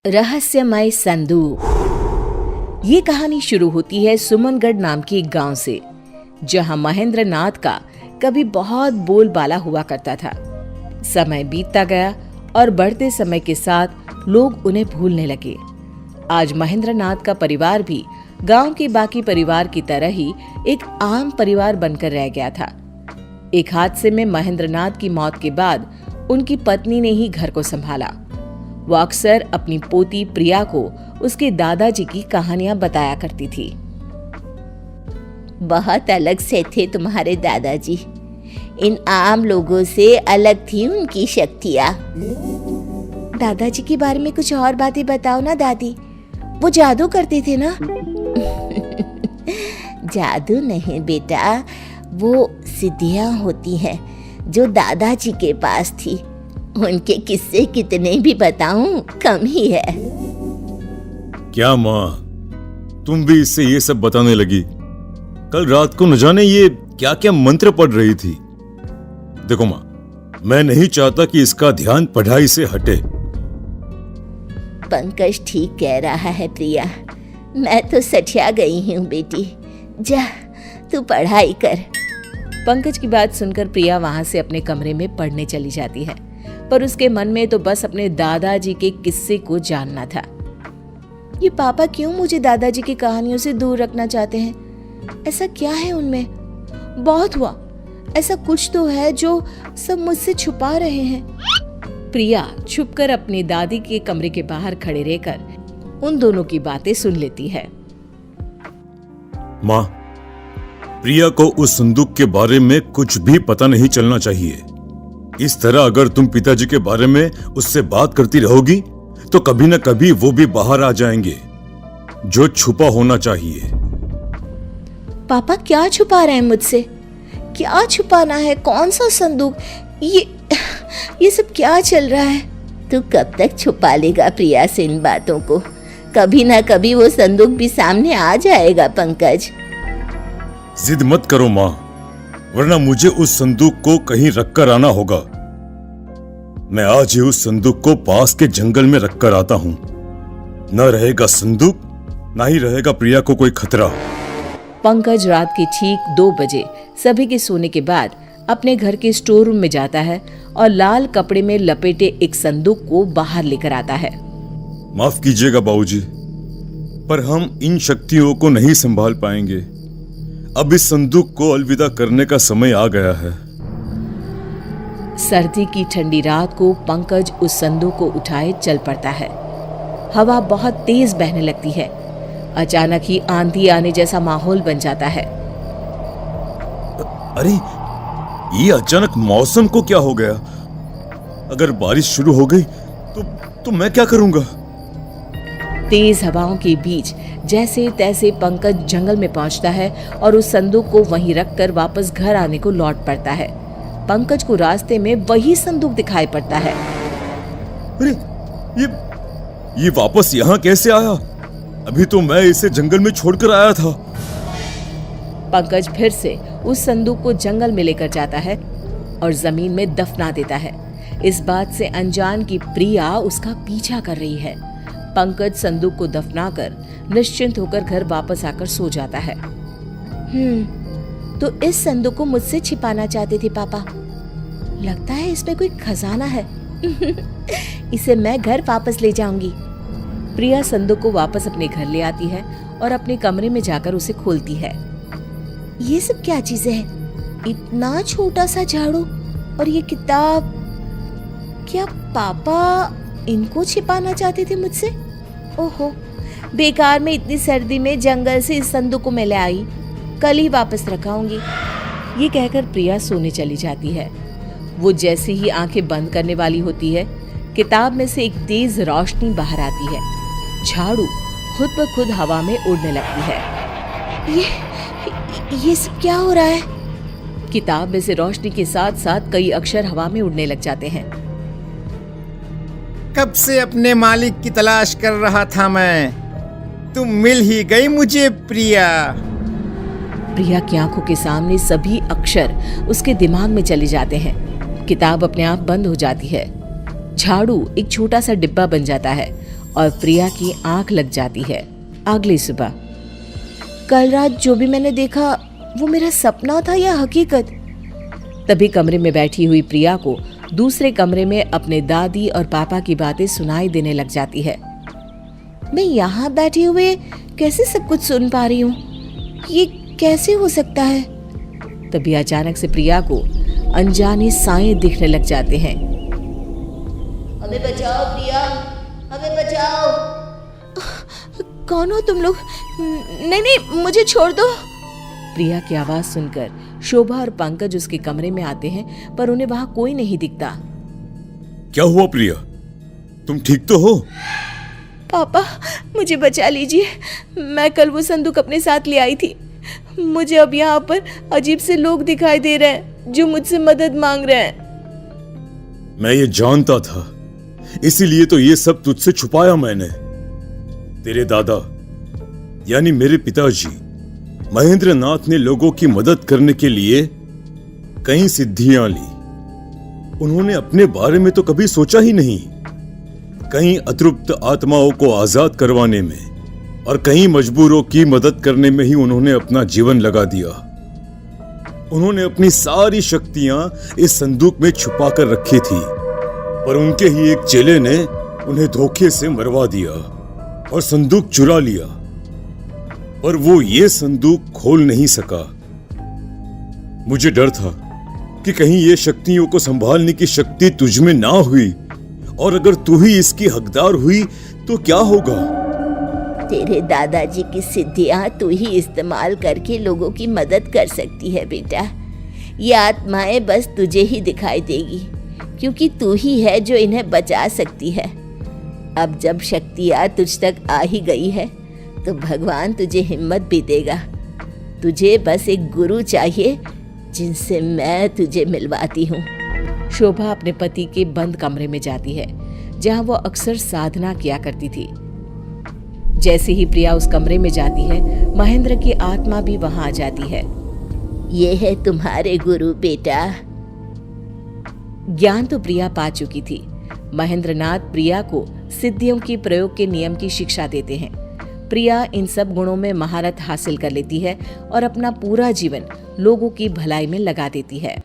रहस्यमय संदूक। ये कहानी शुरू होती है सुमनगढ़ नाम के एक गांव से, जहां महेंद्र नाथ का कभी बहुत बोलबाला हुआ करता था। समय बीतता गया और बढ़ते समय के साथ लोग उन्हें भूलने लगे। आज महेंद्र नाथ का परिवार भी गांव के बाकी परिवार की तरह ही एक आम परिवार बनकर रह गया था। एक हादसे में महेंद्र नाथ की मौत के बाद उनकी पत्नी ने ही घर को संभाला। वो अक्सर अपनी पोती प्रिया को उसके दादाजी की कहानियां बताया करती थी। बहुत अलग से थे तुम्हारे दादाजी। इन आम लोगों से अलग थी उनकी शक्तियाँ। दादाजी के बारे में कुछ और बातें बताओ ना दादी। वो जादू करते थे ना? जादू नहीं बेटा, वो सिद्धियाँ होती हैं जो दादाजी के पास थी। उनके किस्से कितने भी बताऊं कम ही है। क्या माँ, तुम भी इससे ये सब बताने लगी? कल रात को न जाने ये क्या क्या मंत्र पढ़ रही थी। देखो माँ, मैं नहीं चाहता कि इसका ध्यान पढ़ाई से हटे। पंकज ठीक कह रहा है प्रिया, मैं तो सठिया गई हूँ बेटी। जा तू पढ़ाई कर। पंकज की बात सुनकर प्रिया वहां से अपने कमरे में पढ़ने चली जाती है, पर उसके मन में तो बस अपने दादाजी के किस्से को जानना था। ये पापा क्यों मुझे दादाजी की कहानियों से दूर रखना चाहते हैं? ऐसा क्या है उनमें? बहुत हुआ, ऐसा कुछ तो है जो सब मुझसे छुपा रहे हैं। प्रिया छुपकर अपनी दादी के कमरे के बाहर खड़े रहकर उन दोनों की बातें सुन लेती है। माँ, प्रिया को उस संदूक के बारे में कुछ भी पता नहीं चलना चाहिए। इस तरह अगर तुम पिताजी के बारे में उससे बात करती रहोगी तो कभी न कभी वो भी बाहर आ जाएंगे। जो छुपा होना चाहिए। पापा क्या छुपा रहे हैं मुझसे? क्या छुपाना है? कौन सा संदूक? ये सब क्या चल रहा है? तू कब तक छुपा लेगा प्रिया से इन बातों को? कभी ना कभी वो संदूक भी सामने आ जाएगा पंकज। जिद मत करो माँ, वरना मुझे उस संदूक को कहीं रखकर आना होगा। मैं आज ही उस संदूक को पास के जंगल में रखकर आता हूँ। न रहेगा संदूक, ना ही रहेगा प्रिया को कोई खतरा। पंकज रात के ठीक 2 बजे सभी के सोने के बाद अपने घर के स्टोर रूम में जाता है और लाल कपड़े में लपेटे एक संदूक को बाहर लेकर आता है। माफ कीजिएगा बाबूजी, पर हम इन शक्तियों को नहीं संभाल पाएंगे। अब इस संदूक को अलविदा करने का समय आ गया है। सर्दी की ठंडी रात को पंकज उस संदूक को उठाए चल पड़ता है। हवा बहुत तेज बहने लगती है। अचानक ही आंधी आने जैसा माहौल बन जाता है। अरे, ये अचानक मौसम को क्या हो गया? अगर बारिश शुरू हो गई तो मैं क्या करूंगा? तेज हवाओं के बीच जैसे तैसे पंकज जंगल में पहुंचता है और उस संदूक को वहीं रखकर वापस घर आने को लौट पड़ता है। पंकज को रास्ते में वही संदूक दिखाई पड़ता है। अरे, ये वापस यहाँ कैसे आया? अभी तो मैं इसे जंगल में छोड़कर आया था। पंकज फिर से उस संदूक को जंगल में लेकर जाता है और जमीन में दफना देता है। इस बात से अनजान की प्रिया उसका पीछा कर रही है। पंकज संदूक को दफनाकर निश्चिंत होकर घर वापस आकर सो जाता है। तो इस संदूक को मुझसे छिपाना चाहते थे पापा। लगता है इसमें कोई खजाना है। इसे मैं घर वापस ले जाऊंगी। प्रिया संदूक को वापस अपने घर ले आती है और अपने कमरे में जाकर उसे खोलती है। ये सब क्या चीजें हैं? इतना छोटा सा झाड़ू और ये किताब। क्या पापा इनको छिपाना चाहते थे मुझसे? ओहो, बेकार में इतनी सर्दी में जंगल से इस संदूक को मैं ले आई। कल ही वापस रखाऊंगी। ये कहकर प्रिया सोने चली जाती है। वो जैसे ही आंखें बंद करने वाली होती है, किताब में से एक तेज रोशनी बाहर आती है। झाड़ू खुद ब खुद हवा में उड़ने लगती है। ये सब क्या हो रहा है? किताब में से रोशनी के साथ साथ कई अक्षर हवा में उड़ने लग जाते हैं। कब से अपने मालिक की तलाश कर रहा था मैं। तुम मिल ही गई मुझे प्रिया। प्रिया की आंखों के सामने सभी अक्षर उसके दिमाग में चले जाते हैं। किताब अपने आप बंद हो जाती है। झाड़ू एक छोटा सा डिब्बा बन जाता है और प्रिया की आंख लग जाती है। अगली सुबह। कल रात जो भी मैंने देखा वो मेरा सपना था या हकीकत? तभी कमरे में बैठी हुई प्रिया को दूसरे कमरे में अपने दादी और पापा की बातें सुनाई देने लग जाती है। मैं यहाँ बैठे हुए कैसे सब कुछ सुन पा रही हूँ? ये कैसे हो सकता है? तभी अचानक से प्रिया को अनजाने साए दिखने लग जाते हैं। हमें बचाओ प्रिया, हमें बचाओ। कौन हो तुम लोग? नहीं नहीं, मुझे छोड़ दो। प्रिया की आवाज सुनकर शोभा और पंकज उसके कमरे में आते हैं, पर उन्हें वहां कोई नहीं दिखता। क्या हुआ प्रिया, तुम ठीक तो हो? पापा, मुझे बचा लीजिए। मैं कल वो संदूक अपने साथ ले आई थी। मुझे अब यहाँ पर अजीब से लोग दिखाई दे रहे हैं जो मुझसे मदद मांग रहे हैं। मैं ये जानता था, इसीलिए तो ये सब तुझसे छुपाया मैंने। तेरे दादा यानी मेरे पिताजी महेंद्र नाथ ने लोगों की मदद करने के लिए कई सिद्धियां ली। उन्होंने अपने बारे में तो कभी सोचा ही नहीं। कई अतृप्त आत्माओं को आजाद करवाने में और कई मजबूरों की मदद करने में ही उन्होंने अपना जीवन लगा दिया। उन्होंने अपनी सारी शक्तियां इस संदूक में छुपा कर रखी थी, पर उनके ही एक चेले ने उन्हें धोखे से मरवा दिया और संदूक चुरा लिया। पर वो ये संदूक खोल नहीं सका। मुझे डर था कि कहीं ये शक्तियों को संभालने की शक्ति तुझ में ना हुई, और अगर तू ही इसकी हकदार हुई तो क्या होगा? तेरे दादाजी की सिद्धियां तू ही इस्तेमाल करके लोगों की मदद कर सकती है बेटा। ये आत्माएं बस तुझे ही दिखाई देगी, क्योंकि तू ही है जो इन्हें बचा सकती है। अब जब शक्तियां तुझ तक आ ही गई है तो भगवान तुझे हिम्मत भी देगा। तुझे बस एक गुरु चाहिए जिनसे मैं तुझे मिलवाती हूँ। शोभा अपने पति के बंद कमरे में जाती है, जहां वो अक्सर साधना किया करती थी। जैसे ही प्रिया उस कमरे में जाती है, महेंद्र की आत्मा भी वहां आ जाती है। ये है तुम्हारे गुरु बेटा। ज्ञान तो प्रिया पा चुकी थी। महेंद्र नाथ प्रिया को सिद्धियों की प्रयोग के नियम की शिक्षा देते हैं। प्रिया इन सब गुणों में महारत हासिल कर लेती है और अपना पूरा जीवन लोगों की भलाई में लगा देती है।